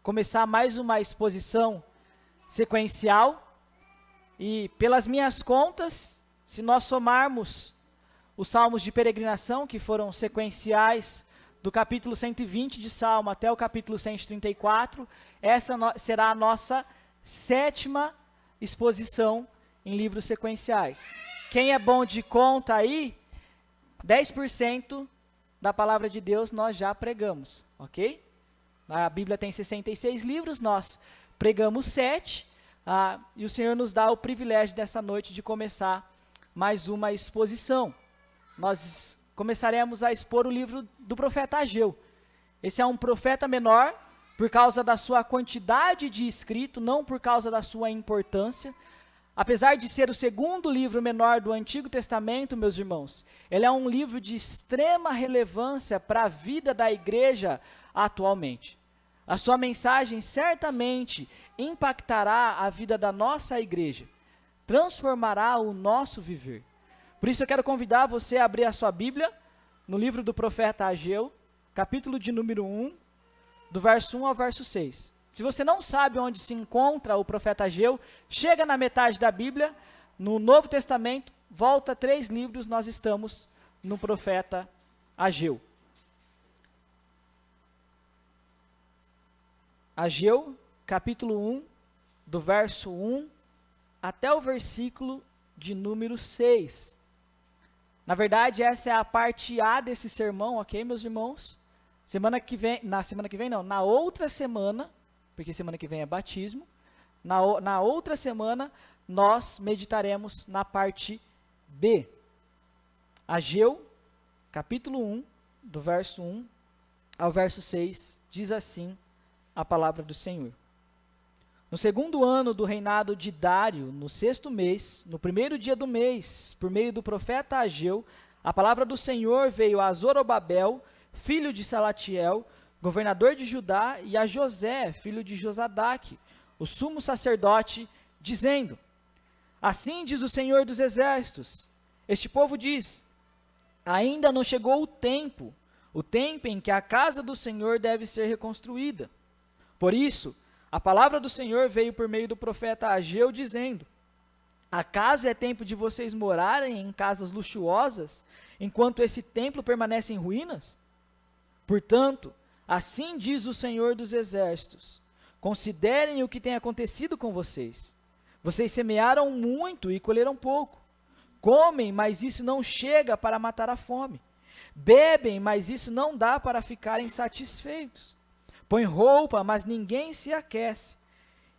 começar mais uma exposição sequencial. E pelas minhas contas, se nós somarmos os salmos de peregrinação, que foram sequenciais do capítulo 120 de Salmo até o capítulo 134, essa será a nossa 7ª exposição em livros sequenciais. Quem é bom de conta aí, 10% da palavra de Deus nós já pregamos, ok? A Bíblia tem 66 livros, nós pregamos 7, e o Senhor nos dá o privilégio dessa noite de começar mais uma exposição. Nós começaremos a expor o livro do profeta Ageu. Esse é um profeta menor por causa da sua quantidade de escrito, não por causa da sua importância. Apesar de ser o 2º livro menor do Antigo Testamento, meus irmãos, ele é um livro de extrema relevância para a vida da igreja atualmente. A sua mensagem certamente impactará a vida da nossa igreja, transformará o nosso viver. Por isso eu quero convidar você a abrir a sua Bíblia no livro do profeta Ageu, capítulo de número 1, do verso 1 ao verso 6. Se você não sabe onde se encontra o profeta Ageu, chega na metade da Bíblia, no Novo Testamento, volta 3 livros, nós estamos no profeta Ageu. Ageu, capítulo 1, do verso 1 até o versículo de número 6. Na verdade, essa é a parte A desse sermão, ok, meus irmãos? Na outra semana, porque semana que vem é batismo, na outra semana nós meditaremos na parte B. Ageu, capítulo 1, do verso 1 ao verso 6, diz assim a palavra do Senhor. No 2º ano do reinado de Dário, no 6º mês, no 1º dia do mês, por meio do profeta Ageu, a palavra do Senhor veio a Zorobabel, filho de Salatiel, governador de Judá, e a José, filho de Josadaque, o sumo sacerdote, dizendo: Assim diz o Senhor dos Exércitos, este povo diz, ainda não chegou o tempo em que a casa do Senhor deve ser reconstruída. Por isso, a palavra do Senhor veio por meio do profeta Ageu, dizendo: Acaso é tempo de vocês morarem em casas luxuosas, enquanto esse templo permanece em ruínas? Portanto, assim diz o Senhor dos Exércitos, considerem o que tem acontecido com vocês. Vocês semearam muito e colheram pouco. Comem, mas isso não chega para matar a fome. Bebem, mas isso não dá para ficarem satisfeitos. Põe roupa, mas ninguém se aquece.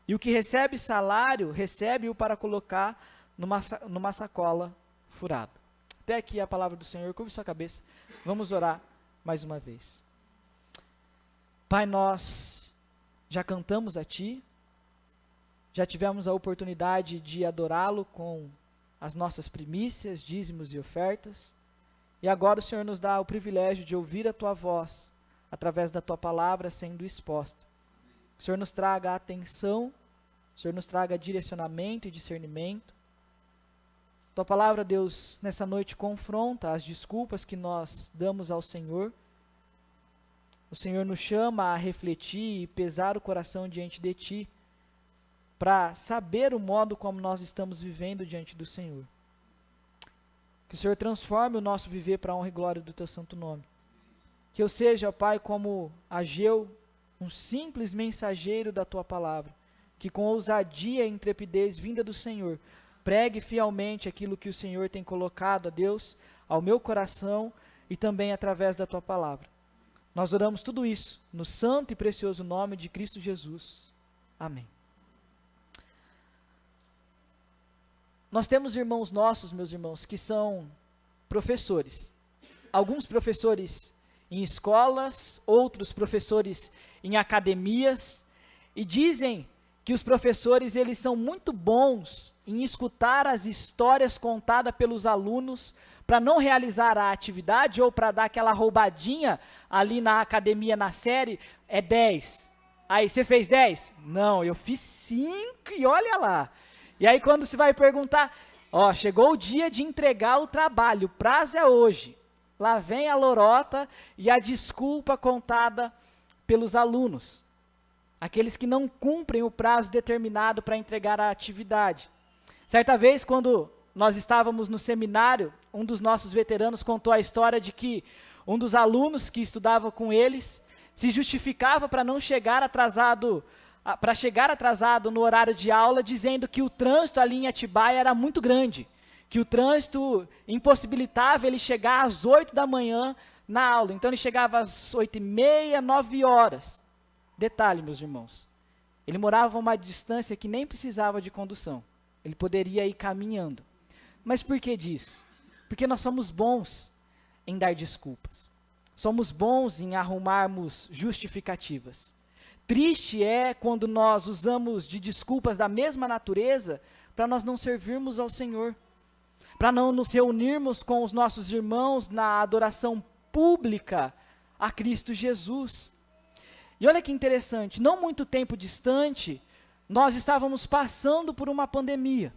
E o que recebe salário, recebe-o para colocar numa sacola furada. Até aqui a palavra do Senhor. Curve sua cabeça. Vamos orar mais uma vez. Pai, nós já cantamos a Ti. Já tivemos a oportunidade de adorá-lo com as nossas primícias, dízimos e ofertas. E agora o Senhor nos dá o privilégio de ouvir a Tua voz, através da Tua palavra sendo exposta. O Senhor nos traga atenção, o Senhor nos traga direcionamento e discernimento. Tua palavra, Deus, nessa noite confronta as desculpas que nós damos ao Senhor. O Senhor nos chama a refletir e pesar o coração diante de Ti, para saber o modo como nós estamos vivendo diante do Senhor. Que o Senhor transforme o nosso viver para a honra e glória do Teu santo nome. Que eu seja, Pai, como Ageu, um simples mensageiro da Tua palavra, que com ousadia e intrepidez vinda do Senhor, pregue fielmente aquilo que o Senhor tem colocado, a Deus, ao meu coração e também através da Tua palavra. Nós oramos tudo isso no santo e precioso nome de Cristo Jesus. Amém. Nós temos irmãos nossos, meus irmãos, que são professores. Alguns professores em escolas, outros professores em academias, e dizem que os professores, eles são muito bons em escutar as histórias contadas pelos alunos para não realizar a atividade ou para dar aquela roubadinha ali na academia, na série, é 10. Aí, você fez 10? Não, eu fiz 5 e olha lá. E aí quando você vai perguntar, ó, chegou o dia de entregar o trabalho, o prazo é hoje. Lá vem a lorota e a desculpa contada pelos alunos. aqueles que não cumprem o prazo determinado para entregar a atividade. Certa vez, quando nós estávamos no seminário, um dos nossos veteranos contou a história de que um dos alunos que estudava com eles se justificava para não chegar atrasado, para chegar atrasado no horário de aula, dizendo que o trânsito ali em Atibaia era muito grande, que o trânsito impossibilitava ele chegar às 8 da manhã na aula. Então ele chegava às 8h30, 9 horas. Detalhe, meus irmãos, ele morava a uma distância que nem precisava de condução. Ele poderia ir caminhando. Mas por que disso? Porque nós somos bons em dar desculpas. Somos bons em arrumarmos justificativas. Triste é quando nós usamos de desculpas da mesma natureza para nós não servirmos ao Senhor, para não nos reunirmos com os nossos irmãos na adoração pública a Cristo Jesus. E olha que interessante, não muito tempo distante, nós estávamos passando por uma pandemia.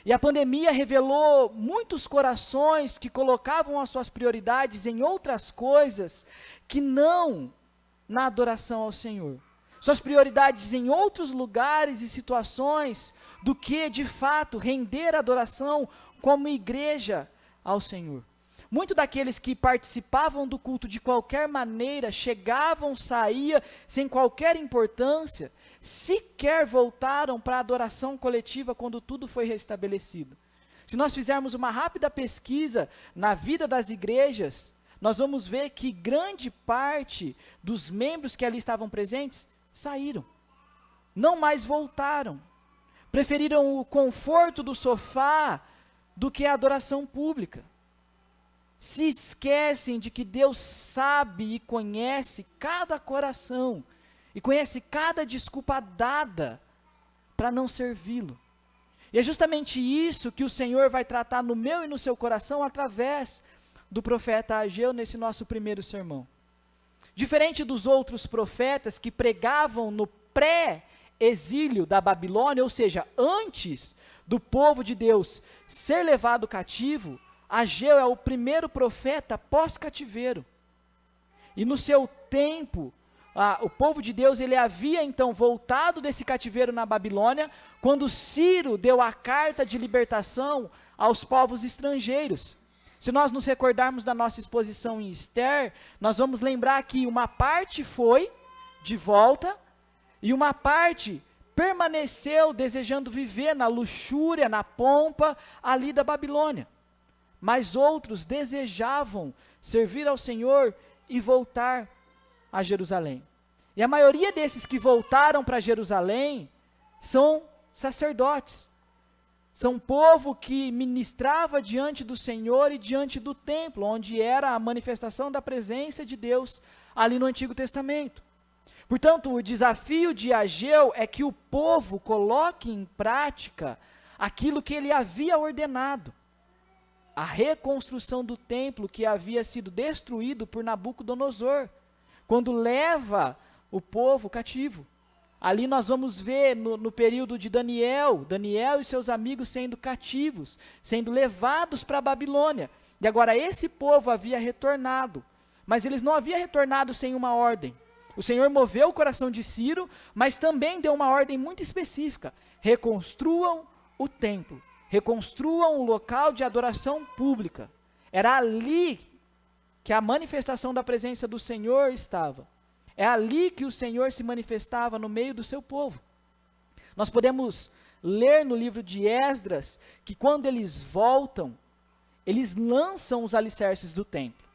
E a pandemia revelou muitos corações que colocavam as suas prioridades em outras coisas que não na adoração ao Senhor. Suas prioridades em outros lugares e situações do que, de fato, render adoração como igreja ao Senhor. Muitos daqueles que participavam do culto de qualquer maneira, chegavam, saíam, sem qualquer importância, sequer voltaram para a adoração coletiva quando tudo foi restabelecido. Se nós fizermos uma rápida pesquisa na vida das igrejas, nós vamos ver que grande parte dos membros que ali estavam presentes saíram, não mais voltaram, preferiram o conforto do sofá do que a adoração pública. Se esquecem de que Deus sabe e conhece cada coração, e conhece cada desculpa dada para não servi-lo. E é justamente isso que o Senhor vai tratar no meu e no seu coração através do profeta Ageu nesse nosso primeiro sermão. Diferente dos outros profetas que pregavam no pré-exílio da Babilônia, ou seja, antes do povo de Deus ser levado cativo, Ageu é o primeiro profeta pós-cativeiro. E no seu tempo, o povo de Deus ele havia então voltado desse cativeiro na Babilônia, quando Ciro deu a carta de libertação aos povos estrangeiros. Se nós nos recordarmos da nossa exposição em Esther, nós vamos lembrar que uma parte foi de volta e uma parte permaneceu desejando viver na luxúria, na pompa ali da Babilônia. Mas outros desejavam servir ao Senhor e voltar a Jerusalém. E a maioria desses que voltaram para Jerusalém são sacerdotes. São povo que ministrava diante do Senhor e diante do templo, onde era a manifestação da presença de Deus ali no Antigo Testamento. Portanto, o desafio de Ageu é que o povo coloque em prática aquilo que ele havia ordenado. A reconstrução do templo que havia sido destruído por Nabucodonosor, quando leva o povo cativo. Ali nós vamos ver no período de Daniel e seus amigos sendo cativos, sendo levados para a Babilônia. E agora esse povo havia retornado, mas eles não haviam retornado sem uma ordem. O Senhor moveu o coração de Ciro, mas também deu uma ordem muito específica: reconstruam o templo. Reconstruam o local de adoração pública. Era ali que a manifestação da presença do Senhor estava. É ali que o Senhor se manifestava no meio do seu povo. Nós podemos ler no livro de Esdras que quando eles voltam, eles lançam os alicerces do templo.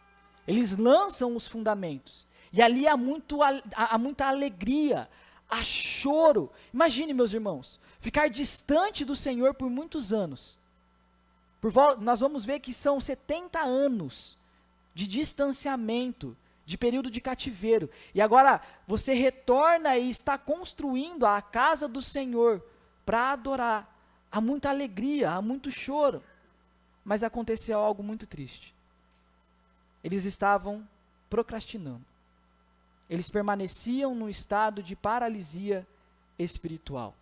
Eles lançam os fundamentos. E ali há muita alegria, há choro. Imagine, meus irmãos, ficar distante do Senhor por muitos anos. Nós vamos ver que são 70 anos de distanciamento, de período de cativeiro. E agora você retorna e está construindo a casa do Senhor para adorar. Há muita alegria, há muito choro. Mas aconteceu algo muito triste. Eles estavam procrastinando. Eles permaneciam num estado de paralisia espiritual.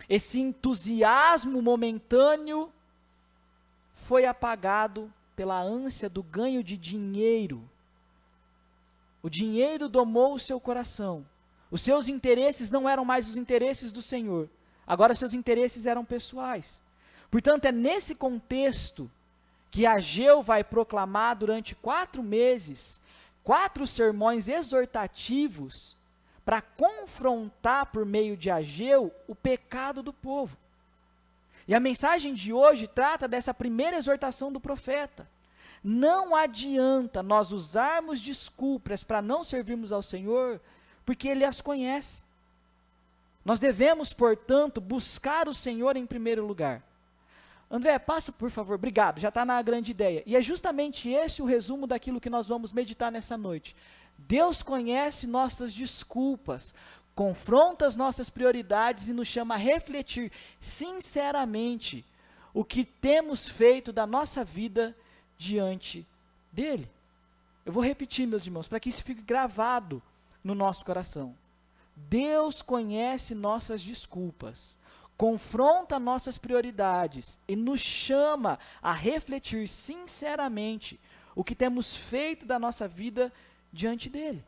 Esse entusiasmo momentâneo foi apagado pela ânsia do ganho de dinheiro. O dinheiro domou o seu coração, Os seus interesses não eram mais os interesses do Senhor. Agora seus interesses eram pessoais. Portanto, é nesse contexto que Ageu vai proclamar durante 4 meses, 4 sermões exortativos para confrontar por meio de Ageu o pecado do povo. E a mensagem de hoje trata dessa primeira exortação do profeta. Não adianta nós usarmos desculpas para não servirmos ao Senhor, porque Ele as conhece. Nós devemos, portanto, buscar o Senhor em primeiro lugar. André, passa por favor, obrigado, já está na grande ideia. E é justamente esse o resumo daquilo que nós vamos meditar nessa noite. Deus conhece nossas desculpas, confronta as nossas prioridades e nos chama a refletir sinceramente o que temos feito da nossa vida diante dele. Eu vou repetir, meus irmãos, para que isso fique gravado no nosso coração. Deus conhece nossas desculpas, confronta nossas prioridades e nos chama a refletir sinceramente o que temos feito da nossa vida diante dele.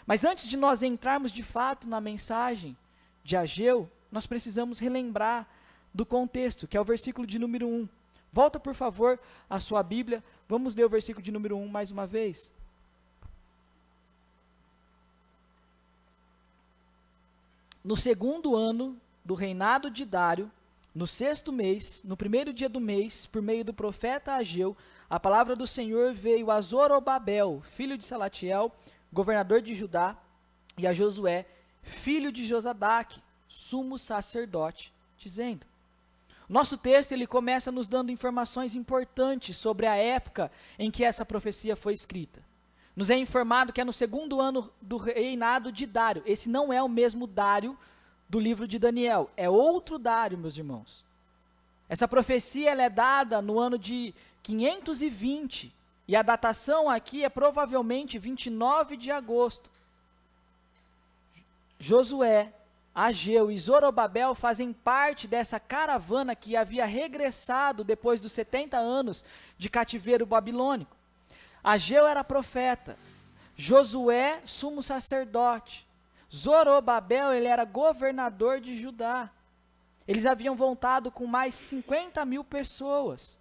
Mas antes de nós entrarmos de fato na mensagem de Ageu, nós precisamos relembrar do contexto, que é o versículo de número 1. Volta, por favor, a sua Bíblia, vamos ler o versículo de número 1 mais uma vez. No 2º ano do reinado de Dário, no 6º mês, no 1º dia do mês, por meio do profeta Ageu, a palavra do Senhor veio a Zorobabel, filho de Salatiel, governador de Judá, e a Josué, filho de Josadaque, sumo sacerdote, dizendo. Nosso texto ele começa nos dando informações importantes sobre a época em que essa profecia foi escrita. Nos é informado que é no 2º ano do reinado de Dário. Esse não é o mesmo Dário do livro de Daniel, é outro Dário, meus irmãos. Essa profecia ela é dada no ano de 520, e a datação aqui é provavelmente 29 de agosto. Josué, Ageu e Zorobabel fazem parte dessa caravana que havia regressado depois dos 70 anos de cativeiro babilônico. Ageu era profeta, Josué, sumo sacerdote, Zorobabel, ele era governador de Judá. Eles haviam voltado com mais 50.000 pessoas,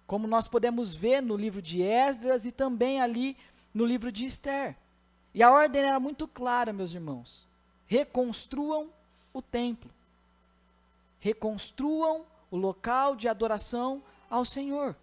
como nós podemos ver no livro de Esdras e também ali no livro de Esther. E a ordem era muito clara, meus irmãos. Reconstruam o templo. Reconstruam o local de adoração ao Senhor.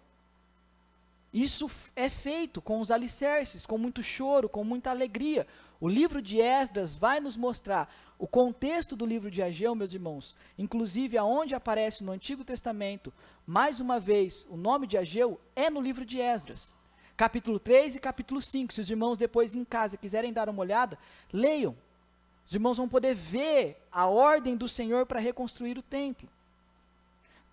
Isso é feito com os alicerces, com muito choro, com muita alegria. O livro de Esdras vai nos mostrar o contexto do livro de Ageu, meus irmãos. Inclusive, aonde aparece no Antigo Testamento, mais uma vez, o nome de Ageu é no livro de Esdras. Capítulo 3 e capítulo 5. Se os irmãos depois em casa quiserem dar uma olhada, leiam. Os irmãos vão poder ver a ordem do Senhor para reconstruir o templo.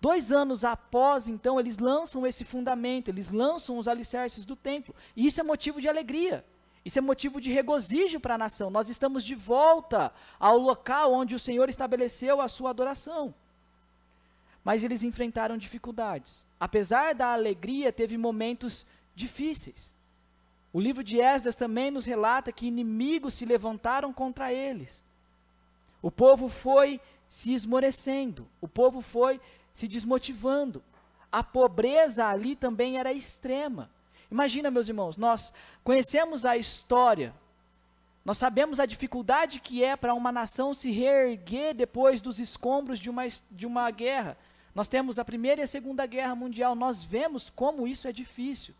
2 anos após, então, eles lançam esse fundamento, eles lançam os alicerces do templo. E isso é motivo de alegria, isso é motivo de regozijo para a nação. Nós estamos de volta ao local onde o Senhor estabeleceu a sua adoração. Mas eles enfrentaram dificuldades. Apesar da alegria, teve momentos difíceis. O livro de Esdras também nos relata que inimigos se levantaram contra eles. O povo foi se esmorecendo, o povo foi se desmotivando. A pobreza ali também era extrema. Imagina, meus irmãos, nós conhecemos a história, nós sabemos a dificuldade que é para uma nação se reerguer depois dos escombros de uma guerra. Nós temos a Primeira e a Segunda Guerra Mundial, nós vemos como isso é difícil.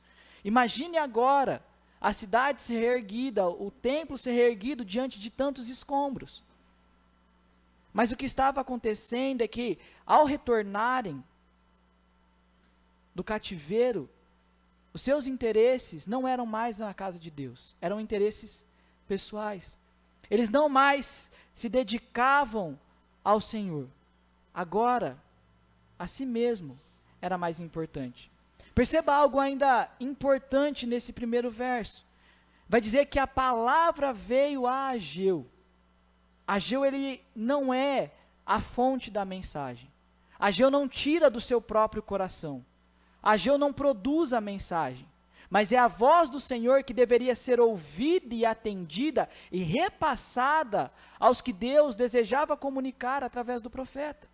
Imagine agora a cidade ser reerguida, o templo ser reerguido diante de tantos escombros. Mas o que estava acontecendo é que, ao retornarem do cativeiro, os seus interesses não eram mais na casa de Deus, eram interesses pessoais. Eles não mais se dedicavam ao Senhor. Agora, a si mesmo era mais importante. Perceba algo ainda importante nesse primeiro verso. Vai dizer que a palavra veio a Ageu. Ageu, ele não é a fonte da mensagem. Ageu não tira do seu próprio coração. Ageu não produz a mensagem. mas é a voz do Senhor que deveria ser ouvida e atendida e repassada aos que Deus desejava comunicar através do profeta.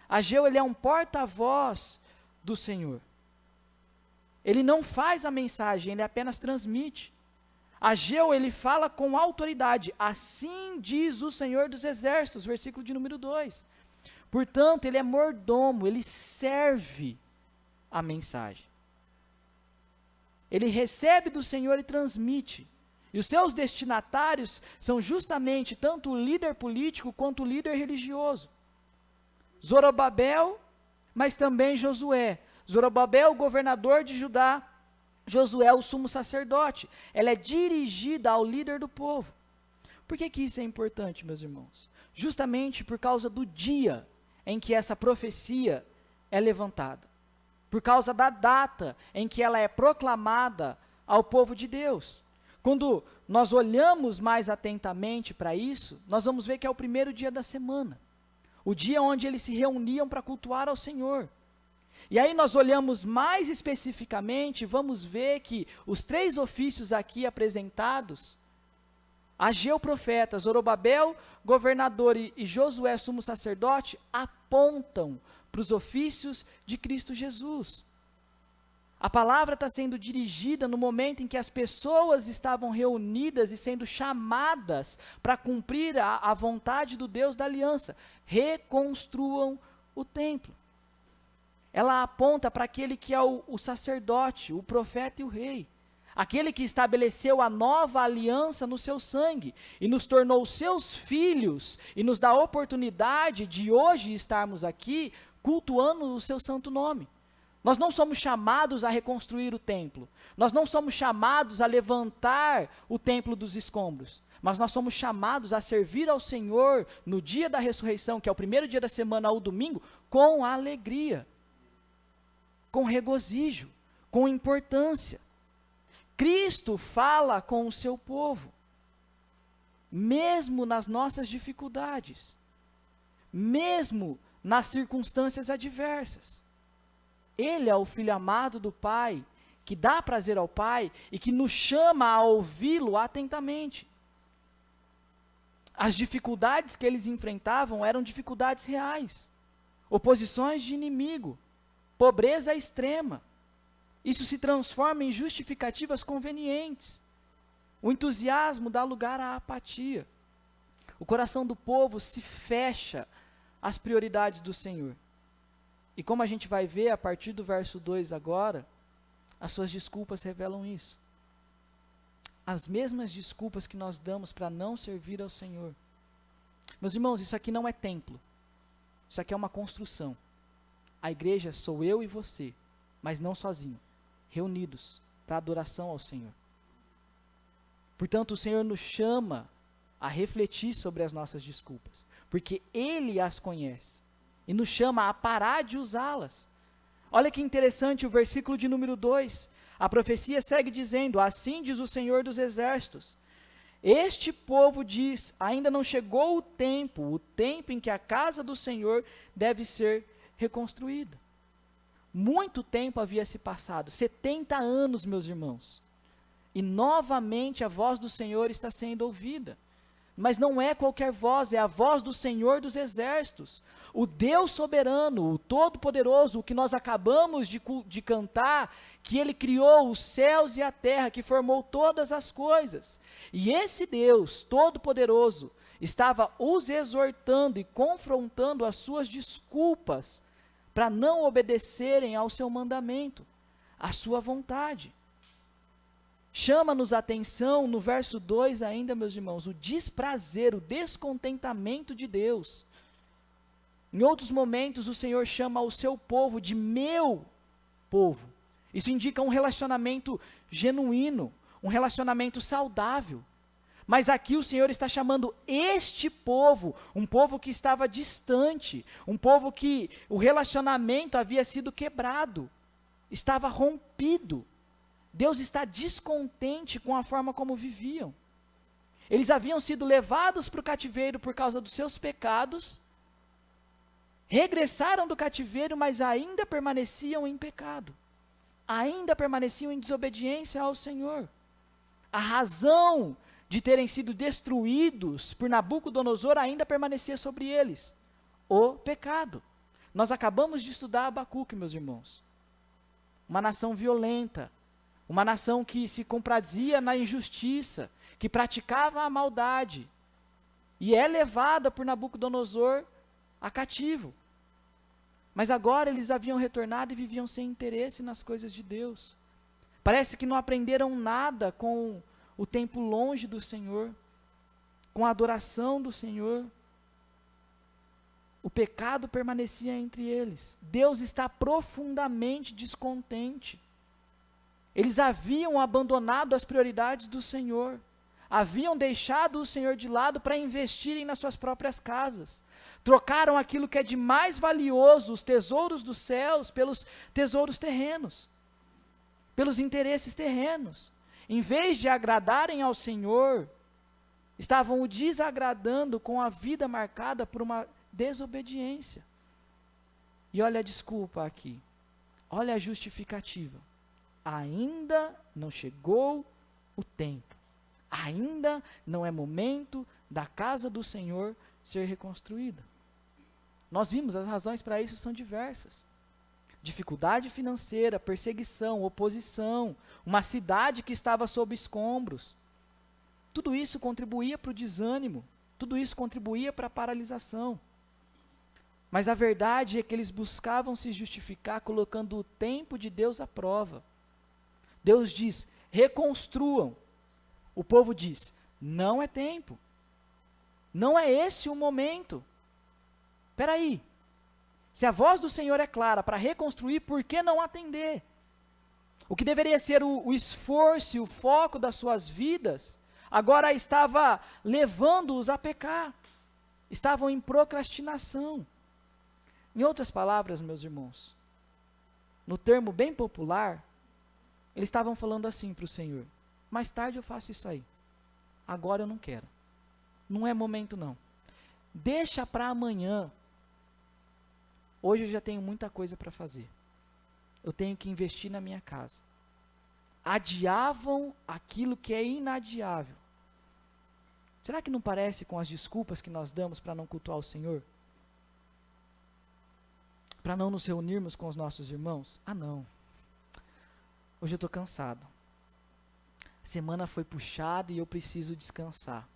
Ageu, ele é um porta-voz do Senhor. Ele não faz a mensagem, ele apenas transmite. Ageu, ele fala com autoridade, assim diz o Senhor dos Exércitos, versículo de número 2. Portanto, ele é mordomo, ele serve a mensagem. Ele recebe do Senhor e transmite. E os seus destinatários são justamente tanto o líder político quanto o líder religioso. Zorobabel, mas também Josué. Zorobabel, o governador de Judá, Josué, o sumo sacerdote. Ela é dirigida ao líder do povo. Por que isso é importante, meus irmãos? Justamente por causa do dia em que essa profecia é levantada. Por causa da data em que ela é proclamada ao povo de Deus. Quando nós olhamos mais atentamente para isso, nós vamos ver que é o primeiro dia da semana. O dia onde eles se reuniam para cultuar ao Senhor. E aí nós olhamos mais especificamente, vamos ver que os 3 ofícios aqui apresentados, Ageu profeta, Zorobabel governador e Josué sumo sacerdote, apontam para os ofícios de Cristo Jesus. A palavra está sendo dirigida no momento em que as pessoas estavam reunidas e sendo chamadas para cumprir a vontade do Deus da aliança. Reconstruam o templo. Ela aponta para aquele que é o sacerdote, o profeta e o rei. Aquele que estabeleceu a nova aliança no seu sangue e nos tornou seus filhos e nos dá a oportunidade de hoje estarmos aqui cultuando o seu santo nome. Nós não somos chamados a reconstruir o templo. Nós não somos chamados a levantar o templo dos escombros. Mas nós somos chamados a servir ao Senhor no dia da ressurreição, que é o primeiro dia da semana, ao domingo, com alegria, com regozijo, com importância. Cristo fala com o seu povo, mesmo nas nossas dificuldades, mesmo nas circunstâncias adversas. Ele é o Filho amado do Pai, que dá prazer ao Pai e que nos chama a ouvi-lo atentamente. As dificuldades que eles enfrentavam eram dificuldades reais, oposições de inimigo, pobreza extrema. Isso se transforma em justificativas convenientes. O entusiasmo dá lugar à apatia. O coração do povo se fecha às prioridades do Senhor. E como a gente vai ver a partir do verso 2 agora, as suas desculpas revelam isso. As mesmas desculpas que nós damos para não servir ao Senhor. Meus irmãos, isso aqui não é templo. Isso aqui é uma construção. A igreja sou eu e você, mas não sozinho. Reunidos para adoração ao Senhor. Portanto, o Senhor nos chama a refletir sobre as nossas desculpas, porque Ele as conhece, e nos chama a parar de usá-las. Olha que interessante o versículo de número 2, a profecia segue dizendo, assim diz o Senhor dos Exércitos, este povo diz, ainda não chegou o tempo em que a casa do Senhor deve ser reconstruída. Muito tempo havia se passado, 70 anos, meus irmãos. E novamente a voz do Senhor está sendo ouvida. Mas não é qualquer voz, é a voz do Senhor dos Exércitos. O Deus soberano, o Todo-Poderoso, o que nós acabamos de cantar, que Ele criou os céus e a terra, que formou todas as coisas. E esse Deus Todo-Poderoso estava os exortando e confrontando as suas desculpas para não obedecerem ao seu mandamento, à sua vontade. Chama-nos a atenção, no verso 2 ainda, meus irmãos, o desprazer, o descontentamento de Deus. Em outros momentos, o Senhor chama o seu povo de meu povo. Isso indica um relacionamento genuíno, um relacionamento saudável. Mas aqui o Senhor está chamando este povo, um povo que estava distante, um povo que o relacionamento havia sido quebrado, estava rompido. Deus está descontente com a forma como viviam. Eles haviam sido levados para o cativeiro por causa dos seus pecados, regressaram do cativeiro, mas ainda permaneciam em pecado. ainda permaneciam em desobediência ao Senhor. A razão de terem sido destruídos por Nabucodonosor ainda permanecia sobre eles: o pecado. Nós acabamos de estudar Abacuque, meus irmãos. Uma nação violenta, uma nação que se comprazia na injustiça, que praticava a maldade, e é levada por Nabucodonosor a cativo. Mas agora eles haviam retornado e viviam sem interesse nas coisas de Deus. Parece que não aprenderam nada com o tempo longe do Senhor, com a adoração do Senhor. O pecado permanecia entre eles. Deus está profundamente descontente. Eles haviam abandonado as prioridades do Senhor. Haviam deixado o Senhor de lado para investirem nas suas próprias casas. Trocaram aquilo que é de mais valioso, os tesouros dos céus, pelos tesouros terrenos, pelos interesses terrenos. Em vez de agradarem ao Senhor, estavam o desagradando com a vida marcada por uma desobediência. E olha a desculpa aqui, olha a justificativa: ainda não chegou o tempo, ainda não é momento da casa do Senhor ser reconstruída. Nós vimos, as razões para isso são diversas: dificuldade financeira, perseguição, oposição, uma cidade que estava sob escombros. Tudo isso contribuía para o desânimo, tudo isso contribuía para a paralisação. Mas a verdade é que eles buscavam se justificar colocando o tempo de Deus à prova. Deus diz: reconstruam. O povo diz: não é tempo. Não é esse o momento. Espera aí. Se a voz do Senhor é clara para reconstruir, por que não atender? O que deveria ser o esforço e o foco das suas vidas, agora estava levando-os a pecar. Estavam em procrastinação. Em outras palavras, meus irmãos, no termo bem popular, eles estavam falando assim para o Senhor: mais tarde eu faço isso aí. Agora eu não quero. Não é momento não. Deixa para amanhã. Hoje eu já tenho muita coisa para fazer. Eu tenho que investir na minha casa. Adiavam aquilo que é inadiável. Será que não parece com as desculpas que nós damos para não cultuar o Senhor? Para não nos reunirmos com os nossos irmãos? Ah, não. Hoje eu estou cansado. A semana foi puxada e eu preciso descansar.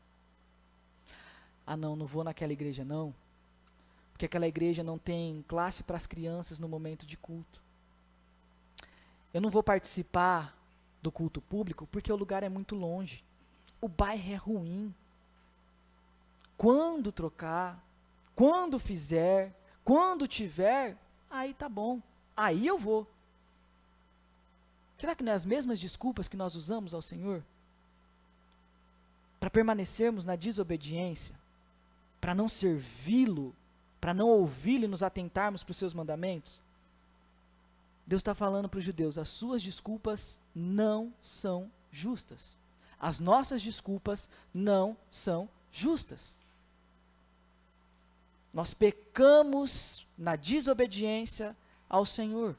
Ah, não vou naquela igreja não. Porque aquela igreja não tem classe para as crianças no momento de culto. Eu não vou participar do culto público porque o lugar é muito longe. O bairro é ruim. Quando trocar, quando fizer, quando tiver, aí tá bom. Aí eu vou. Será que não é as mesmas desculpas que nós usamos ao Senhor? Para permanecermos na desobediência, para não servi-lo, para não ouvi-lo e nos atentarmos para os seus mandamentos? Deus está falando para os judeus: as suas desculpas não são justas. As nossas desculpas não são justas. Nós pecamos na desobediência ao Senhor.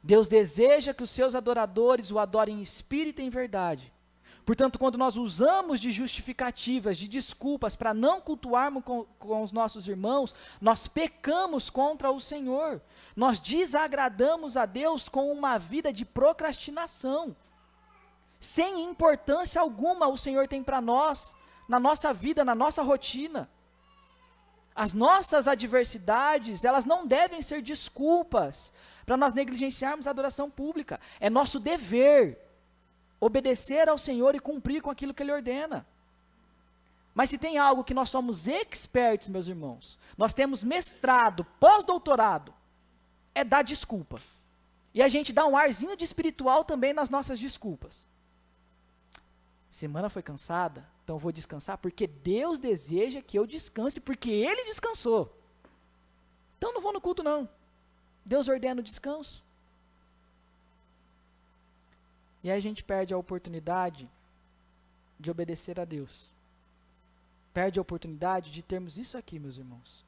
Deus deseja que os seus adoradores o adorem em espírito e em verdade. Portanto, quando nós usamos de justificativas, de desculpas para não cultuarmos com os nossos irmãos, nós pecamos contra o Senhor. Nós desagradamos a Deus com uma vida de procrastinação. Sem importância alguma o Senhor tem para nós, na nossa vida, na nossa rotina. As nossas adversidades, elas não devem ser desculpas para nós negligenciarmos a adoração pública. É nosso dever obedecer ao Senhor e cumprir com aquilo que Ele ordena. Mas se tem algo que nós somos experts, meus irmãos, nós temos mestrado, pós-doutorado, é dar desculpa. E a gente dá um arzinho de espiritual também nas nossas desculpas. Semana foi cansada, então eu vou descansar porque Deus deseja que eu descanse, porque Ele descansou. Então não vou no culto não. Deus ordena o descanso. E aí a gente perde a oportunidade de obedecer a Deus. Perde a oportunidade de termos isso aqui, meus irmãos.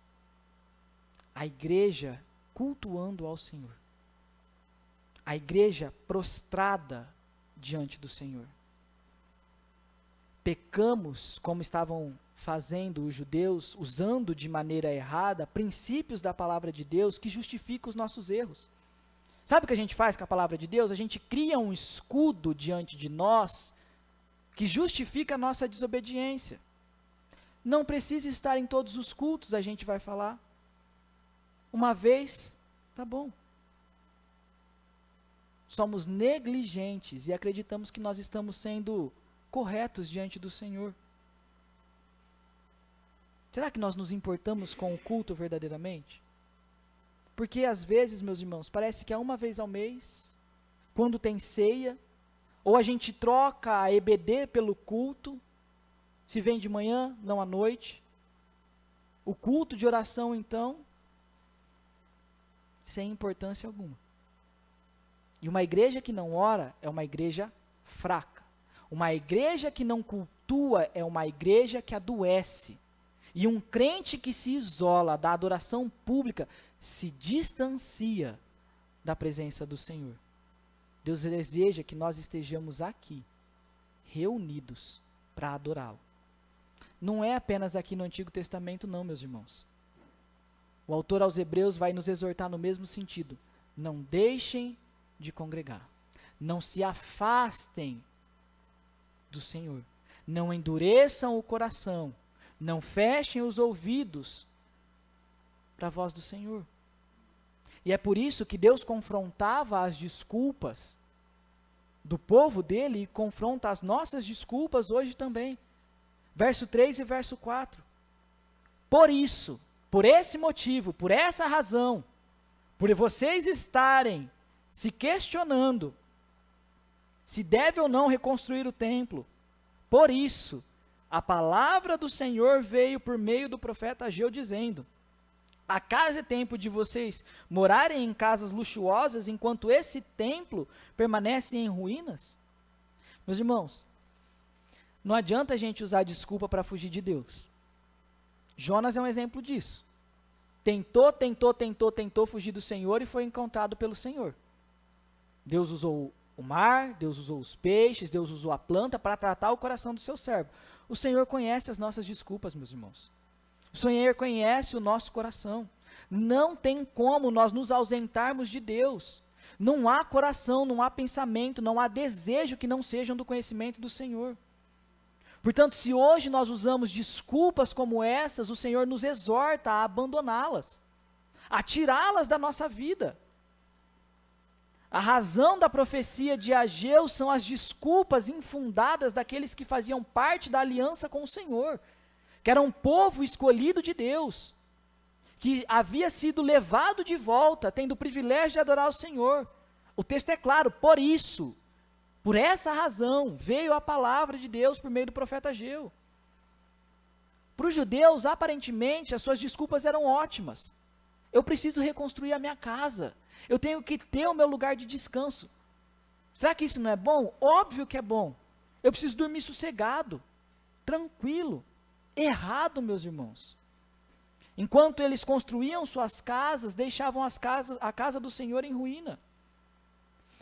A igreja cultuando ao Senhor. a igreja prostrada diante do Senhor. Pecamos, como estavam fazendo os judeus, usando de maneira errada princípios da palavra de Deus que justificam os nossos erros. Sabe o que a gente faz com a palavra de Deus? A gente cria um escudo diante de nós que justifica a nossa desobediência. Não precisa estar em todos os cultos, a gente vai falar. Uma vez, tá bom. Somos negligentes e acreditamos que nós estamos sendo corretos diante do Senhor. Será que nós nos importamos com o culto verdadeiramente? Porque às vezes, meus irmãos, parece que é uma vez ao mês, quando tem ceia, ou a gente troca a EBD pelo culto, se vem de manhã, não à noite. O culto de oração, então, sem importância alguma. E uma igreja que não ora é uma igreja fraca. Uma igreja que não cultua é uma igreja que adoece. E um crente que se isola da adoração pública se distancia da presença do Senhor. Deus deseja que nós estejamos aqui, reunidos, para adorá-lo. Não é apenas aqui no Antigo Testamento, não, meus irmãos. O autor aos Hebreus vai nos exortar no mesmo sentido. Não deixem de congregar. Não se afastem do Senhor. Não endureçam o coração. Não fechem os ouvidos para a voz do Senhor. E é por isso que Deus confrontava as desculpas do povo dele e confronta as nossas desculpas hoje também. Verso 3 e verso 4. Por isso, por esse motivo, por essa razão, por vocês estarem se questionando se deve ou não reconstruir o templo, por isso, a palavra do Senhor veio por meio do profeta Ageu dizendo: acaso é tempo de vocês morarem em casas luxuosas enquanto esse templo permanece em ruínas? Meus irmãos, não adianta a gente usar desculpa para fugir de Deus. Jonas é um exemplo disso. Tentou fugir do Senhor e foi encontrado pelo Senhor. Deus usou o mar, Deus usou os peixes, Deus usou a planta para tratar o coração do seu servo. O Senhor conhece as nossas desculpas, meus irmãos. O Senhor conhece o nosso coração. Não tem como nós nos ausentarmos de Deus. Não há coração, não há pensamento, não há desejo que não sejam do conhecimento do Senhor. Portanto, se hoje nós usamos desculpas como essas, o Senhor nos exorta a abandoná-las, a tirá-las da nossa vida. A razão da profecia de Ageu são as desculpas infundadas daqueles que faziam parte da aliança com o Senhor, que era um povo escolhido de Deus, que havia sido levado de volta, tendo o privilégio de adorar o Senhor. O texto é claro, por isso, por essa razão, veio a palavra de Deus por meio do profeta Ageu. Para os judeus, aparentemente, as suas desculpas eram ótimas. Eu preciso reconstruir a minha casa. Eu tenho que ter o meu lugar de descanso. Será que isso não é bom? Óbvio que é bom. Eu preciso dormir sossegado, tranquilo. Errado, meus irmãos. Enquanto eles construíam suas casas, deixavam a casa do Senhor em ruína.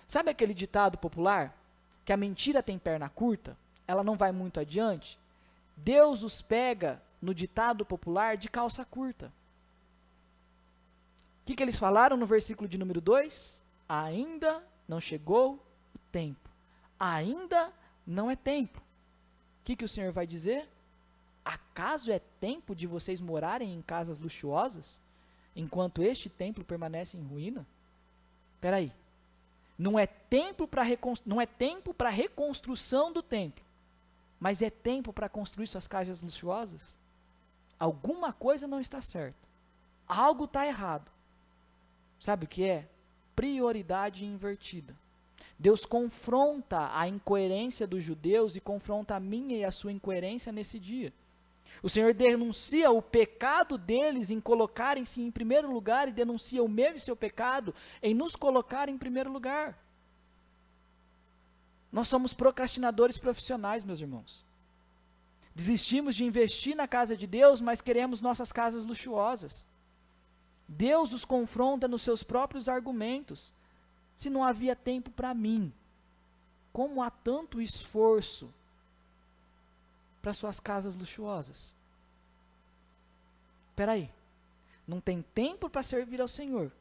Sabe aquele ditado popular? Que a mentira tem perna curta, ela não vai muito adiante. Deus os pega, no ditado popular, de calça curta. O que eles falaram no versículo de número 2? Ainda não chegou o tempo. Ainda não é tempo. O que o Senhor vai dizer? Acaso é tempo de vocês morarem em casas luxuosas, enquanto este templo permanece em ruína? Espera aí. Não é tempo para reconstrução do templo, mas é tempo para construir suas casas luxuosas? Alguma coisa não está certa. Algo está errado. Sabe o que é? Prioridade invertida. Deus confronta a incoerência dos judeus e confronta a minha e a sua incoerência nesse dia. O Senhor denuncia o pecado deles em colocarem-se em primeiro lugar e denuncia o meu e seu pecado em nos colocar em primeiro lugar. Nós somos procrastinadores profissionais, meus irmãos. Desistimos de investir na casa de Deus, mas queremos nossas casas luxuosas. Deus os confronta nos seus próprios argumentos. Se não havia tempo para mim, como há tanto esforço para suas casas luxuosas? Espera aí, não tem tempo para servir ao Senhor,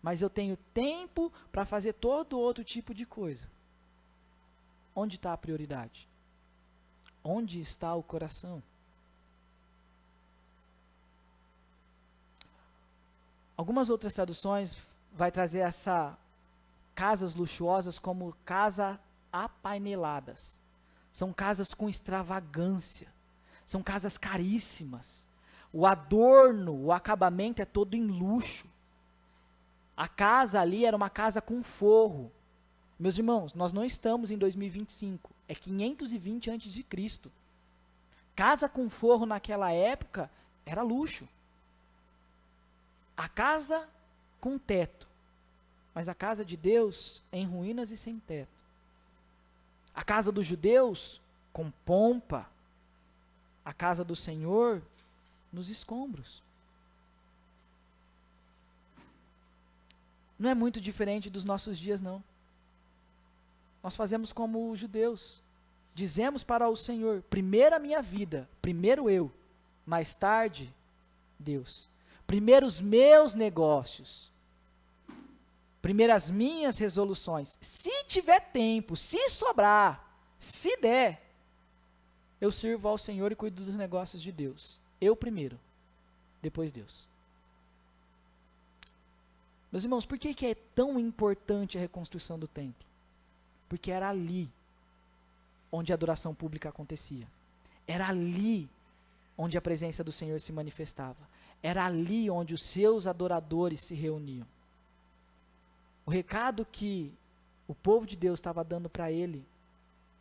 mas eu tenho tempo para fazer todo outro tipo de coisa. Onde está a prioridade? Onde está o coração? Algumas outras traduções vai trazer essa casas luxuosas como casa apaineladas. São casas com extravagância. São casas caríssimas. O adorno, o acabamento é todo em luxo. A casa ali era uma casa com forro. Meus irmãos, nós não estamos em 2025. É 520 a.C. Casa com forro naquela época era luxo. A casa com teto. Mas a casa de Deus em ruínas e sem teto. A casa dos judeus com pompa. A casa do Senhor nos escombros. Não é muito diferente dos nossos dias, não. Nós fazemos como os judeus. Dizemos para o Senhor, primeiro a minha vida, primeiro eu, mais tarde, Deus. Primeiro os meus negócios. Primeiro as minhas resoluções. Se tiver tempo, se sobrar, se der, eu sirvo ao Senhor e cuido dos negócios de Deus. Eu primeiro, depois Deus. Meus irmãos, por que é tão importante a reconstrução do templo? Porque era ali onde a adoração pública acontecia. Era ali onde a presença do Senhor se manifestava. Era ali onde os seus adoradores se reuniam. O recado que o povo de Deus estava dando para ele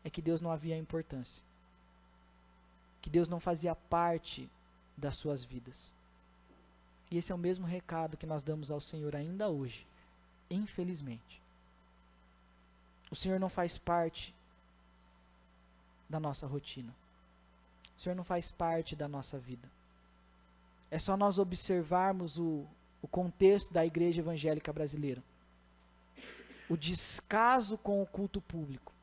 é que Deus não havia importância. Que Deus não fazia parte das suas vidas. E esse é o mesmo recado que nós damos ao Senhor ainda hoje, infelizmente. O Senhor não faz parte da nossa rotina. O Senhor não faz parte da nossa vida. É só nós observarmos o contexto da igreja evangélica brasileira. O descaso com o culto público.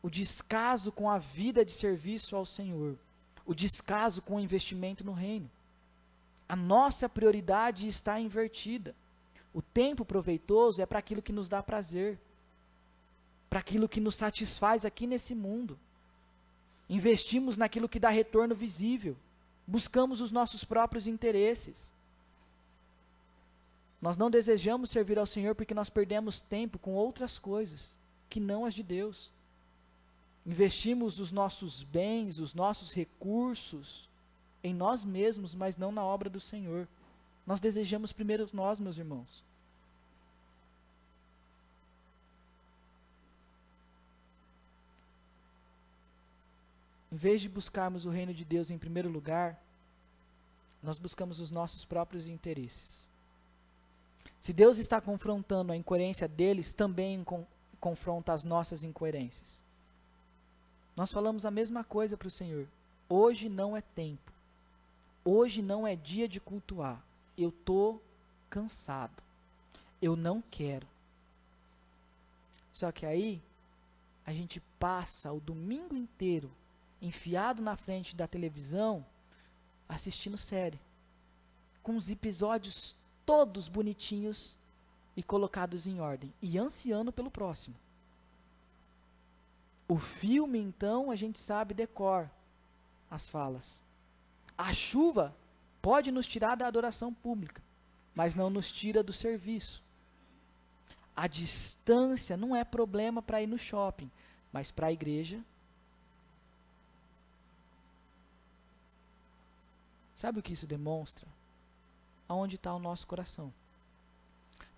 O descaso com a vida de serviço ao Senhor. O descaso com o investimento no reino. A nossa prioridade está invertida. O tempo proveitoso é para aquilo que nos dá prazer. Para aquilo que nos satisfaz aqui nesse mundo. Investimos naquilo que dá retorno visível. Buscamos os nossos próprios interesses. Nós não desejamos servir ao Senhor porque nós perdemos tempo com outras coisas, que não as de Deus. Investimos os nossos bens, os nossos recursos, em nós mesmos, mas não na obra do Senhor. Nós desejamos primeiro nós, meus irmãos. Em vez de buscarmos o reino de Deus em primeiro lugar, nós buscamos os nossos próprios interesses. Se Deus está confrontando a incoerência deles, também confronta as nossas incoerências. Nós falamos a mesma coisa para o Senhor. Hoje não é tempo. Hoje não é dia de cultuar. Eu estou cansado. Eu não quero. Só que aí, a gente passa o domingo inteiro enfiado na frente da televisão, assistindo série. Com os episódios todos bonitinhos e colocados em ordem. E ansiando pelo próximo. O filme, então, a gente sabe decor as falas. A chuva pode nos tirar da adoração pública, mas não nos tira do serviço. A distância não é problema para ir no shopping, mas para a igreja. Sabe o que isso demonstra? Aonde está o nosso coração.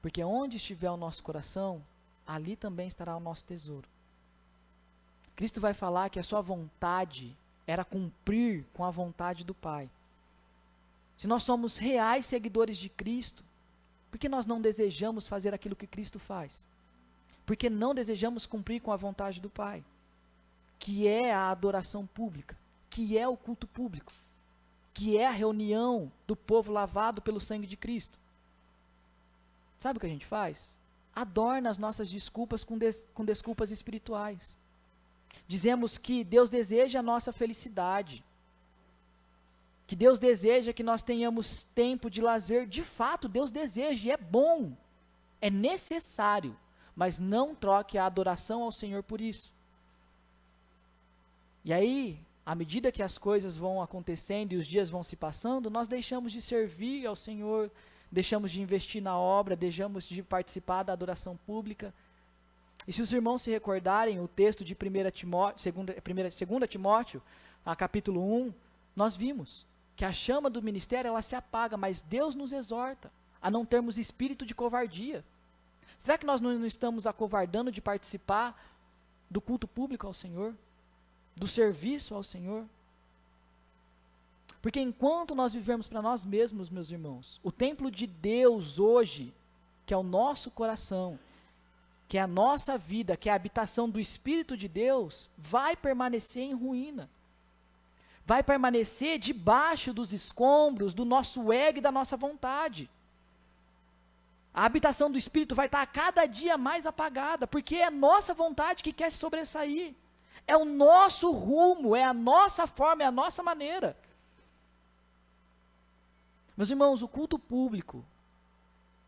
Porque onde estiver o nosso coração, ali também estará o nosso tesouro. Cristo vai falar que a sua vontade era cumprir com a vontade do Pai. Se nós somos reais seguidores de Cristo, por que nós não desejamos fazer aquilo que Cristo faz? Porque não desejamos cumprir com a vontade do Pai, que é a adoração pública, que é o culto público, que é a reunião do povo lavado pelo sangue de Cristo. Sabe o que a gente faz? adorna as nossas desculpas com desculpas espirituais. Dizemos que Deus deseja a nossa felicidade, que Deus deseja que nós tenhamos tempo de lazer. De fato, Deus deseja e é bom, é necessário, mas não troque a adoração ao Senhor por isso. E aí, à medida que as coisas vão acontecendo e os dias vão se passando, nós deixamos de servir ao Senhor, deixamos de investir na obra, deixamos de participar da adoração pública. E se os irmãos se recordarem, o texto de 2 Timóteo, capítulo 1, nós vimos que a chama do ministério, ela se apaga, mas Deus nos exorta a não termos espírito de covardia. Será que nós não estamos acovardando de participar do culto público ao Senhor? Do serviço ao Senhor? Porque enquanto nós vivemos para nós mesmos, meus irmãos, o templo de Deus hoje, que é o nosso coração, que é a nossa vida, que é a habitação do Espírito de Deus, vai permanecer em ruína. Vai permanecer debaixo dos escombros do nosso ego e da nossa vontade. A habitação do Espírito vai estar a cada dia mais apagada, porque é a nossa vontade que quer se sobressair. É o nosso rumo, é a nossa forma, é a nossa maneira. Meus irmãos, o culto público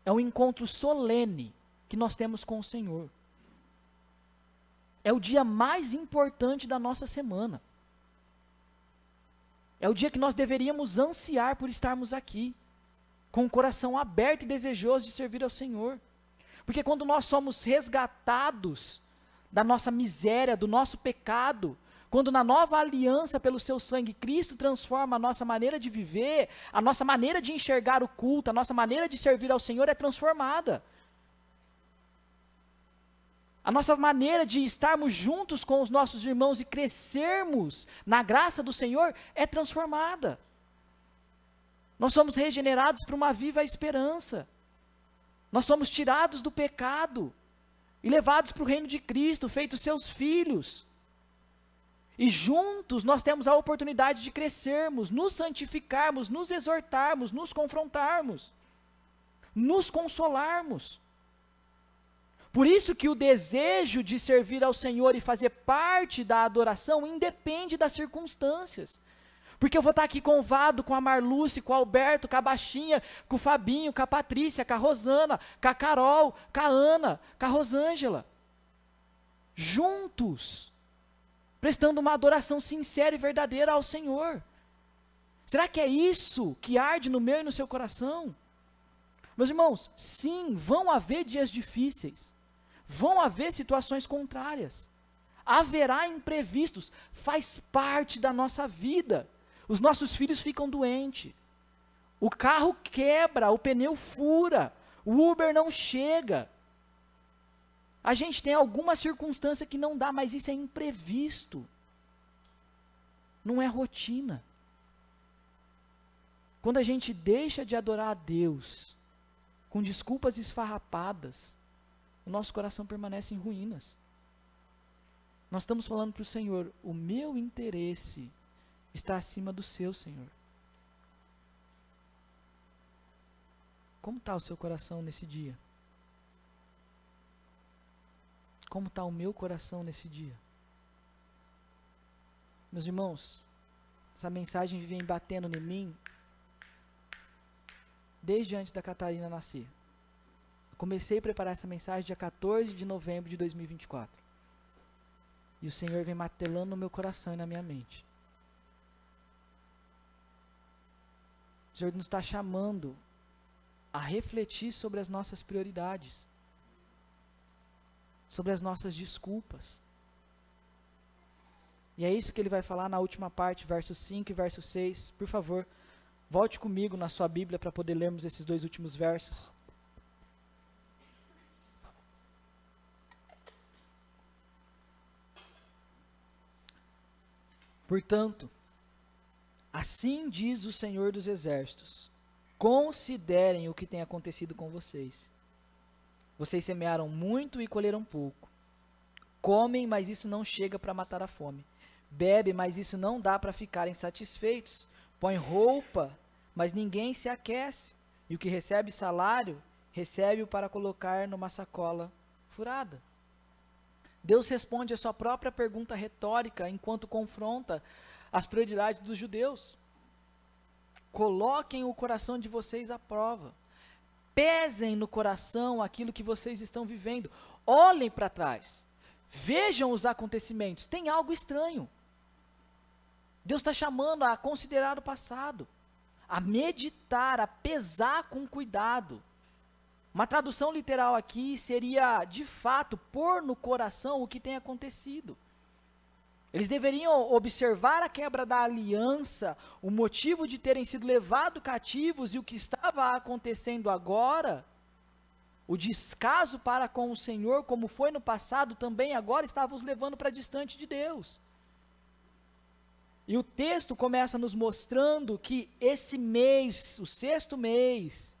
é um encontro solene que nós temos com o Senhor. É o dia mais importante da nossa semana. É o dia que nós deveríamos ansiar por estarmos aqui, com o coração aberto e desejoso de servir ao Senhor. Porque quando nós somos resgatados da nossa miséria, do nosso pecado, quando na nova aliança pelo seu sangue, Cristo transforma a nossa maneira de viver, a nossa maneira de enxergar o culto, a nossa maneira de servir ao Senhor é transformada. A nossa maneira de estarmos juntos com os nossos irmãos e crescermos na graça do Senhor é transformada. Nós somos regenerados para uma viva esperança. Nós somos tirados do pecado e levados para o reino de Cristo, feitos seus filhos. E juntos nós temos a oportunidade de crescermos, nos santificarmos, nos exortarmos, nos confrontarmos, nos consolarmos. Por isso que o desejo de servir ao Senhor e fazer parte da adoração independe das circunstâncias. Porque eu vou estar aqui com o Vado, com a Marluce, com o Alberto, com a Baixinha, com o Fabinho, com a Patrícia, com a Rosana, com a Carol, com a Ana, com a Rosângela. Juntos, prestando uma adoração sincera e verdadeira ao Senhor. Será que é isso que arde no meu e no seu coração? Meus irmãos, sim, vão haver dias difíceis. Vão haver situações contrárias. Haverá imprevistos, faz parte da nossa vida. Os nossos filhos ficam doentes. O carro quebra, o pneu fura, o Uber não chega. A gente tem alguma circunstância que não dá, mas isso é imprevisto. Não é rotina. Quando a gente deixa de adorar a Deus com desculpas esfarrapadas, o nosso coração permanece em ruínas. Nós estamos falando para o Senhor, o meu interesse está acima do seu, Senhor. Como está o seu coração nesse dia? Como está o meu coração nesse dia? Meus irmãos, essa mensagem vem batendo em mim desde antes da Catarina nascer. Eu comecei a preparar essa mensagem dia 14 de novembro de 2024. E o Senhor vem martelando no meu coração e na minha mente. O Senhor nos está chamando a refletir sobre as nossas prioridades, sobre as nossas desculpas. E é isso que ele vai falar na última parte, verso 5 e verso 6. Por favor, volte comigo na sua Bíblia para poder lermos esses dois últimos versos. Portanto, assim diz o Senhor dos Exércitos, considerem o que tem acontecido com vocês. Vocês semearam muito e colheram pouco. Comem, mas isso não chega para matar a fome. Bebem, mas isso não dá para ficarem satisfeitos. Põem roupa, mas ninguém se aquece. E o que recebe salário, recebe-o para colocar numa sacola furada. Deus responde a sua própria pergunta retórica enquanto confronta as prioridades dos judeus. Coloquem o coração de vocês à prova. Pesem no coração aquilo que vocês estão vivendo. Olhem para trás. Vejam os acontecimentos. Tem algo estranho. Deus está chamando a considerar o passado, a meditar, a pesar com cuidado. Uma tradução literal aqui seria, de fato, pôr no coração o que tem acontecido. Eles deveriam observar a quebra da aliança, o motivo de terem sido levados cativos e o que estava acontecendo agora. O descaso para com o Senhor, como foi no passado, também agora estava os levando para distante de Deus. E o texto começa nos mostrando que esse mês, o 6º mês,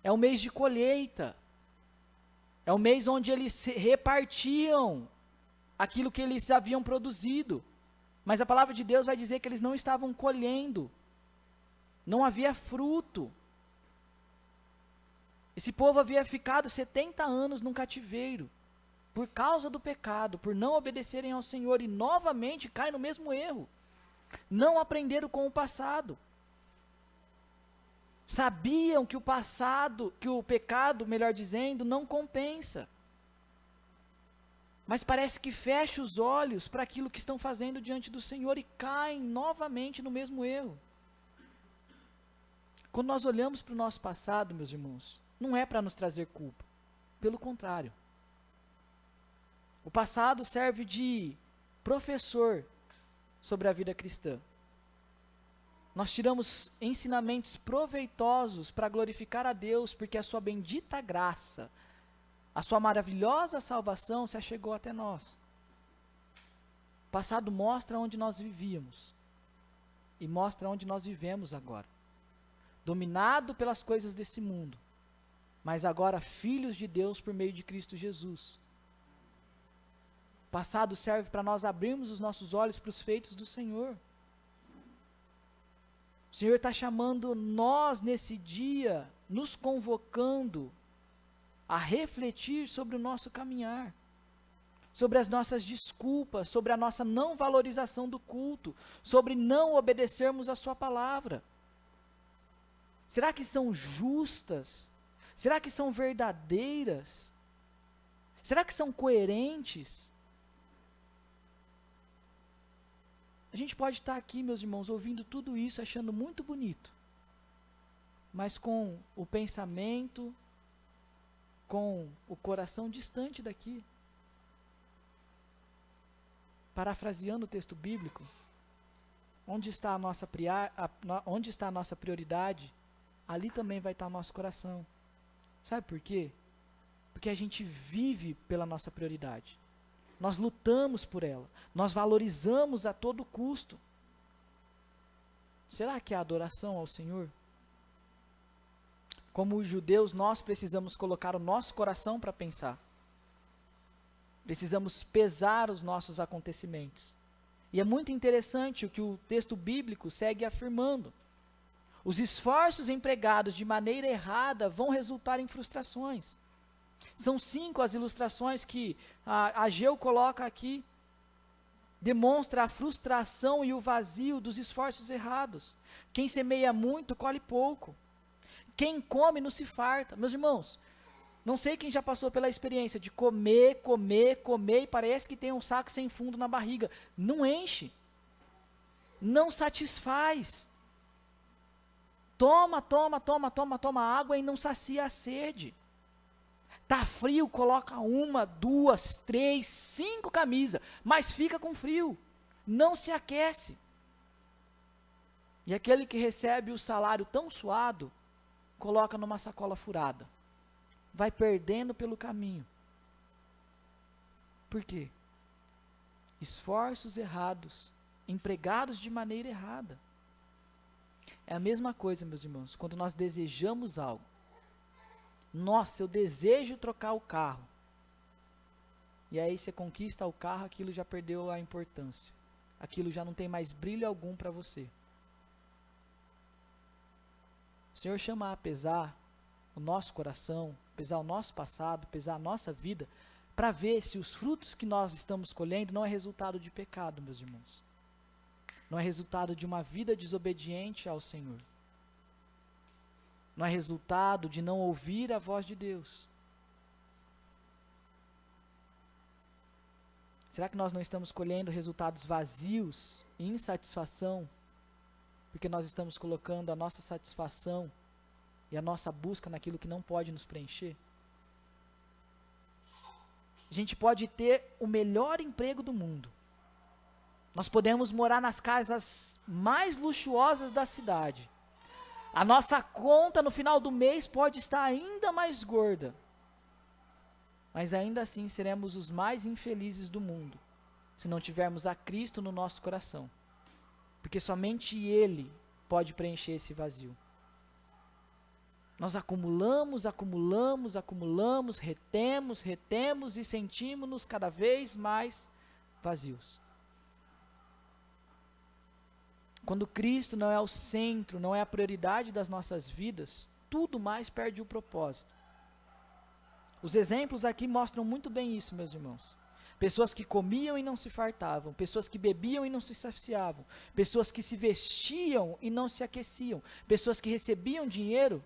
é o mês de colheita. É o mês onde eles repartiam aquilo que eles haviam produzido. Mas a palavra de Deus vai dizer que eles não estavam colhendo. Não havia fruto. Esse povo havia ficado 70 anos num cativeiro, por causa do pecado, por não obedecerem ao Senhor, e novamente cai no mesmo erro. Não aprenderam com o passado. Sabiam que o passado, que o pecado, melhor dizendo, não compensa. Mas parece que fecha os olhos para aquilo que estão fazendo diante do Senhor e caem novamente no mesmo erro. Quando nós olhamos para o nosso passado, meus irmãos, não é para nos trazer culpa. Pelo contrário. O passado serve de professor sobre a vida cristã. Nós tiramos ensinamentos proveitosos para glorificar a Deus, porque a sua bendita graça, a sua maravilhosa salvação se achegou até nós. O passado mostra onde nós vivíamos e mostra onde nós vivemos agora. Dominado pelas coisas desse mundo, mas agora filhos de Deus por meio de Cristo Jesus. O passado serve para nós abrirmos os nossos olhos para os feitos do Senhor. O Senhor está chamando nós nesse dia, nos convocando a refletir sobre o nosso caminhar, sobre as nossas desculpas, sobre a nossa não valorização do culto, sobre não obedecermos a sua palavra. Será que são justas? Será que são verdadeiras? Será que são coerentes? A gente pode estar aqui, meus irmãos, ouvindo tudo isso, achando muito bonito, mas com o pensamento, com o coração distante daqui. Parafraseando o texto bíblico, onde está a nossa prioridade, ali também vai estar o nosso coração. Sabe por quê? Porque a gente vive pela nossa prioridade. Nós lutamos por ela. Nós valorizamos a todo custo. Será que é adoração ao Senhor? Como os judeus, nós precisamos colocar o nosso coração para pensar. Precisamos pesar os nossos acontecimentos. E é muito interessante o que o texto bíblico segue afirmando. Os esforços empregados de maneira errada vão resultar em frustrações. São 5 as ilustrações que Ageu coloca aqui. Demonstra a frustração e o vazio dos esforços errados. Quem semeia muito, colhe pouco. Quem come, não se farta. Meus irmãos, não sei quem já passou pela experiência de comer, e parece que tem um saco sem fundo na barriga. Não enche. Não satisfaz. Toma água e não sacia a sede. Tá frio, coloca 1, 2, 3, 5 camisas, mas fica com frio, não se aquece. E aquele que recebe o salário tão suado, coloca numa sacola furada, vai perdendo pelo caminho. Por quê? Esforços errados, empregados de maneira errada. É a mesma coisa, meus irmãos, quando nós desejamos algo. Nossa, eu desejo trocar o carro. E aí você conquista o carro, aquilo já perdeu a importância. Aquilo já não tem mais brilho algum para você. O Senhor chama a pesar o nosso coração, pesar o nosso passado, pesar a nossa vida, para ver se os frutos que nós estamos colhendo não é resultado de pecado, meus irmãos. Não é resultado de uma vida desobediente ao Senhor. Não é resultado de não ouvir a voz de Deus. Será que nós não estamos colhendo resultados vazios e insatisfação, porque nós estamos colocando a nossa satisfação e a nossa busca naquilo que não pode nos preencher? A gente pode ter o melhor emprego do mundo. Nós podemos morar nas casas mais luxuosas da cidade. A nossa conta no final do mês pode estar ainda mais gorda. Mas ainda assim seremos os mais infelizes do mundo, se não tivermos a Cristo no nosso coração. Porque somente Ele pode preencher esse vazio. Nós acumulamos, retemos e sentimos-nos cada vez mais vazios. Quando Cristo não é o centro, não é a prioridade das nossas vidas, tudo mais perde o propósito. Os exemplos aqui mostram muito bem isso, meus irmãos. Pessoas que comiam e não se fartavam, pessoas que bebiam e não se saciavam, pessoas que se vestiam e não se aqueciam, pessoas que recebiam dinheiro,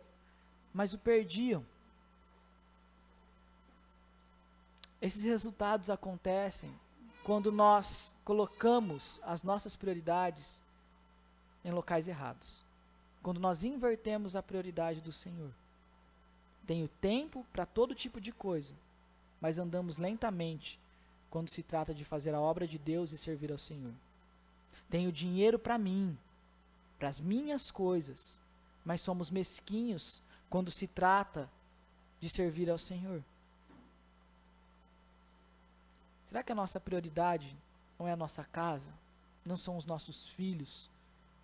mas o perdiam. Esses resultados acontecem quando nós colocamos as nossas prioridades em locais errados. Quando nós invertemos a prioridade do Senhor. Tenho tempo para todo tipo de coisa, mas andamos lentamente quando se trata de fazer a obra de Deus e servir ao Senhor. Tenho dinheiro para mim, para as minhas coisas, mas somos mesquinhos quando se trata de servir ao Senhor. Será que a nossa prioridade não é a nossa casa? Não são os nossos filhos?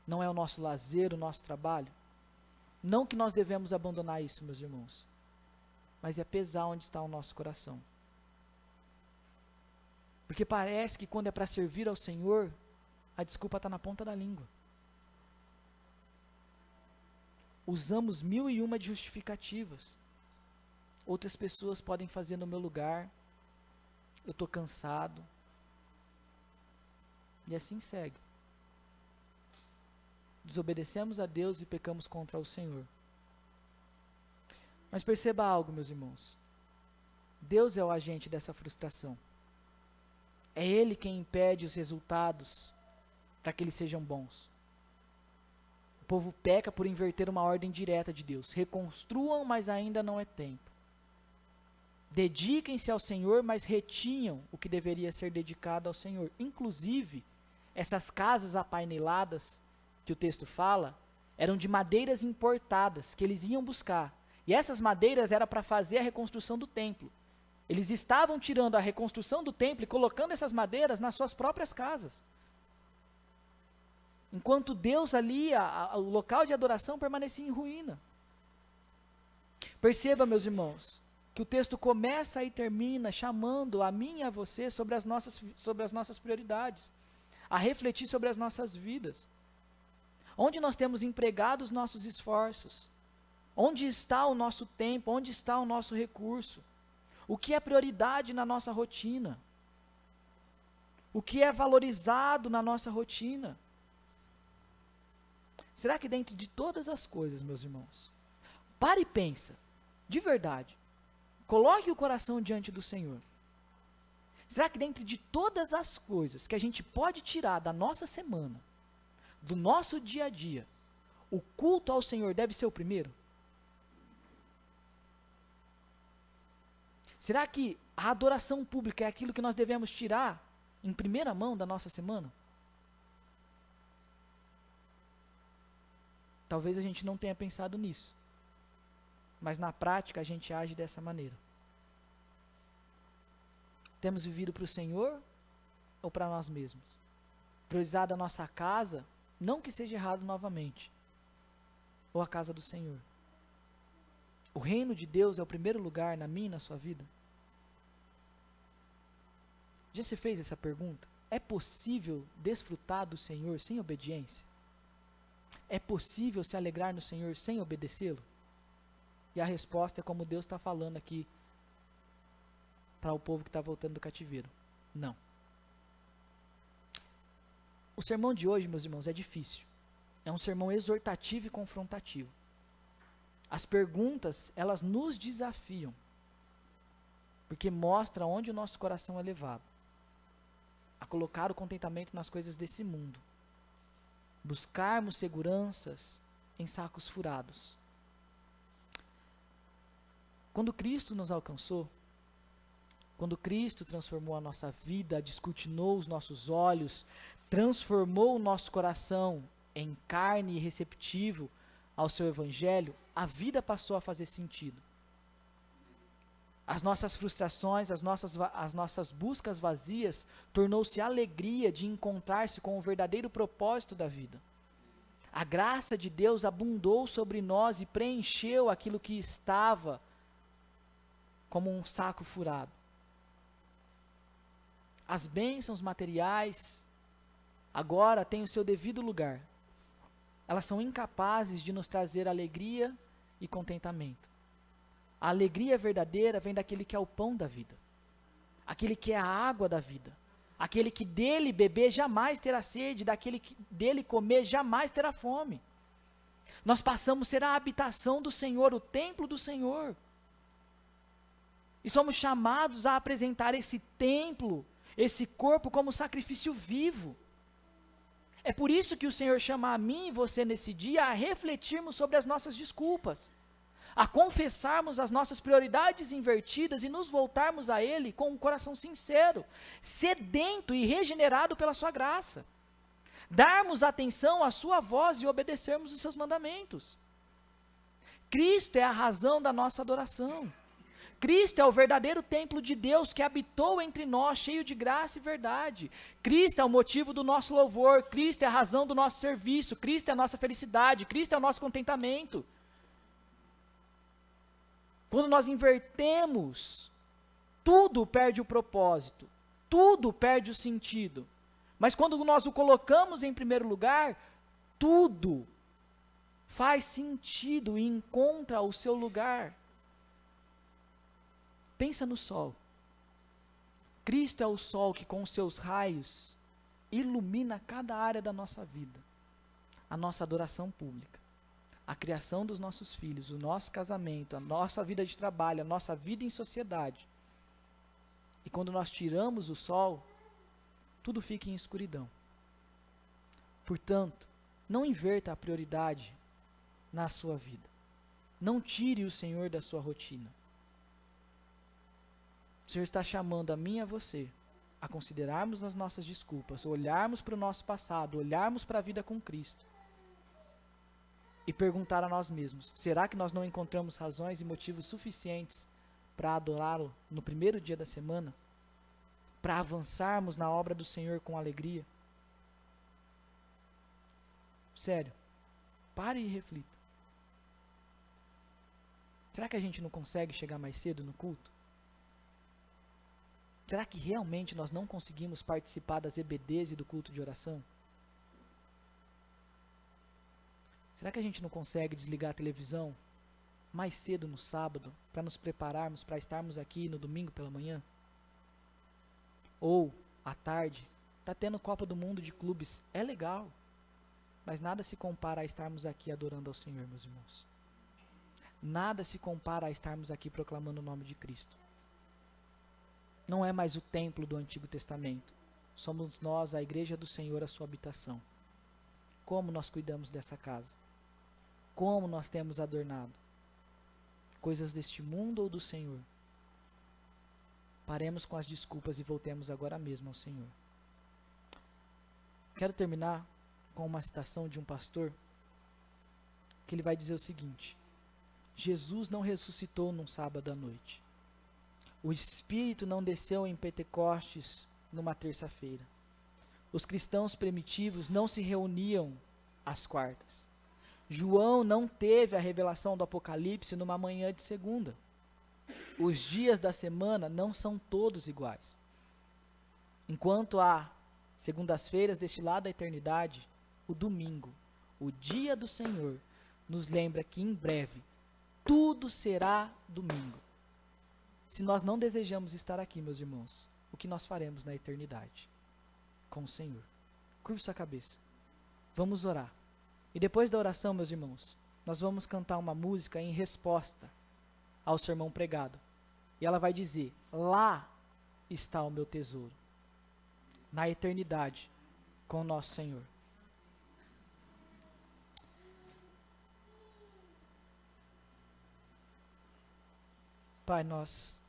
Não é o nosso lazer, o nosso trabalho? Não que nós devemos abandonar isso, meus irmãos, mas é pesar onde está o nosso coração. Porque parece que quando é para servir ao Senhor, a desculpa está na ponta da língua. Usamos 1001 de justificativas. Outras pessoas podem fazer no meu lugar. Eu estou cansado. E assim segue. Desobedecemos a Deus e pecamos contra o Senhor. Mas perceba algo, meus irmãos. Deus é o agente dessa frustração. É Ele quem impede os resultados para que eles sejam bons. O povo peca por inverter uma ordem direta de Deus. Reconstruam, mas ainda não é tempo. Dediquem-se ao Senhor, mas retinham o que deveria ser dedicado ao Senhor. Inclusive, essas casas apaineladas que o texto fala, eram de madeiras importadas, que eles iam buscar. E essas madeiras eram para fazer a reconstrução do templo. Eles estavam tirando a reconstrução do templo e colocando essas madeiras nas suas próprias casas. Enquanto Deus ali, o local de adoração permanecia em ruína. Perceba, meus irmãos, que o texto começa e termina chamando a mim e a você sobre as nossas prioridades, a refletir sobre as nossas vidas. Onde nós temos empregado os nossos esforços? Onde está o nosso tempo? Onde está o nosso recurso? O que é prioridade na nossa rotina? O que é valorizado na nossa rotina? Será que dentro de todas as coisas, meus irmãos, pare e pensa, de verdade, coloque o coração diante do Senhor. Será que dentro de todas as coisas que a gente pode tirar da nossa semana, do nosso dia a dia, o culto ao Senhor deve ser o primeiro? Será que a adoração pública é aquilo que nós devemos tirar em primeira mão da nossa semana? Talvez a gente não tenha pensado nisso, mas na prática a gente age dessa maneira. Temos vivido para o Senhor ou para nós mesmos? Priorizado a nossa casa, não que seja errado novamente, ou a casa do Senhor? O reino de Deus é o primeiro lugar na minha e na sua vida? Já se fez essa pergunta? É possível desfrutar do Senhor sem obediência? É possível se alegrar no Senhor sem obedecê-lo? E a resposta é como Deus está falando aqui para o povo que está voltando do cativeiro. Não. O sermão de hoje, meus irmãos, é difícil. É um sermão exortativo e confrontativo. As perguntas, elas nos desafiam. Porque mostra onde o nosso coração é levado. A colocar o contentamento nas coisas desse mundo. Buscarmos seguranças em sacos furados. Quando Cristo nos alcançou, quando Cristo transformou a nossa vida, descortinou os nossos olhos, transformou o nosso coração em carne e receptivo ao seu evangelho, a vida passou a fazer sentido. As nossas frustrações, as nossas buscas vazias, tornou-se alegria de encontrar-se com o verdadeiro propósito da vida. A graça de Deus abundou sobre nós e preencheu aquilo que estava como um saco furado. As bênçãos materiais agora têm o seu devido lugar. Elas são incapazes de nos trazer alegria e contentamento. A alegria verdadeira vem daquele que é o pão da vida, aquele que é a água da vida, aquele que dele beber jamais terá sede, daquele que dele comer jamais terá fome. Nós passamos a ser a habitação do Senhor, o templo do Senhor. E somos chamados a apresentar esse templo, esse corpo como sacrifício vivo. É por isso que o Senhor chama a mim e você nesse dia a refletirmos sobre as nossas desculpas, a confessarmos as nossas prioridades invertidas e nos voltarmos a Ele com um coração sincero, sedento e regenerado pela sua graça. Darmos atenção à sua voz e obedecermos os seus mandamentos. Cristo é a razão da nossa adoração. Cristo é o verdadeiro templo de Deus que habitou entre nós, cheio de graça e verdade. Cristo é o motivo do nosso louvor, Cristo é a razão do nosso serviço, Cristo é a nossa felicidade, Cristo é o nosso contentamento. Quando nós invertemos, tudo perde o propósito, tudo perde o sentido. Mas quando nós o colocamos em primeiro lugar, tudo faz sentido e encontra o seu lugar. Pensa no sol. Cristo é o sol que com os seus raios ilumina cada área da nossa vida. A nossa adoração pública, a criação dos nossos filhos, o nosso casamento, a nossa vida de trabalho, a nossa vida em sociedade. E quando nós tiramos o sol, tudo fica em escuridão. Portanto, não inverta a prioridade na sua vida. Não tire o Senhor da sua rotina. O Senhor está chamando a mim e a você a considerarmos as nossas desculpas, olharmos para o nosso passado, olharmos para a vida com Cristo e perguntar a nós mesmos, será que nós não encontramos razões e motivos suficientes para adorá-lo no primeiro dia da semana? Para avançarmos na obra do Senhor com alegria? Sério, pare e reflita. Será que a gente não consegue chegar mais cedo no culto? Será que realmente nós não conseguimos participar das EBDs e do culto de oração? Será que a gente não consegue desligar a televisão mais cedo no sábado para nos prepararmos para estarmos aqui no domingo pela manhã? Ou, à tarde, está tendo Copa do Mundo de clubes, é legal, mas nada se compara a estarmos aqui adorando ao Senhor, meus irmãos. Nada se compara a estarmos aqui proclamando o nome de Cristo. Não é mais o templo do Antigo Testamento. Somos nós, a igreja do Senhor, a sua habitação. Como nós cuidamos dessa casa? Como nós temos adornado? Coisas deste mundo ou do Senhor? Paremos com as desculpas e voltemos agora mesmo ao Senhor. Quero terminar com uma citação de um pastor, que ele vai dizer o seguinte: Jesus não ressuscitou num sábado à noite. O Espírito não desceu em Pentecostes numa terça-feira. Os cristãos primitivos não se reuniam às quartas. João não teve a revelação do Apocalipse numa manhã de segunda. Os dias da semana não são todos iguais. Enquanto há segundas-feiras deste lado da eternidade, o domingo, o dia do Senhor, nos lembra que em breve tudo será domingo. Se nós não desejamos estar aqui, meus irmãos, o que nós faremos na eternidade com o Senhor? Curva sua cabeça. Vamos orar. E depois da oração, meus irmãos, nós vamos cantar uma música em resposta ao sermão pregado. E ela vai dizer: lá está o meu tesouro, na eternidade com o nosso Senhor. Pai, nós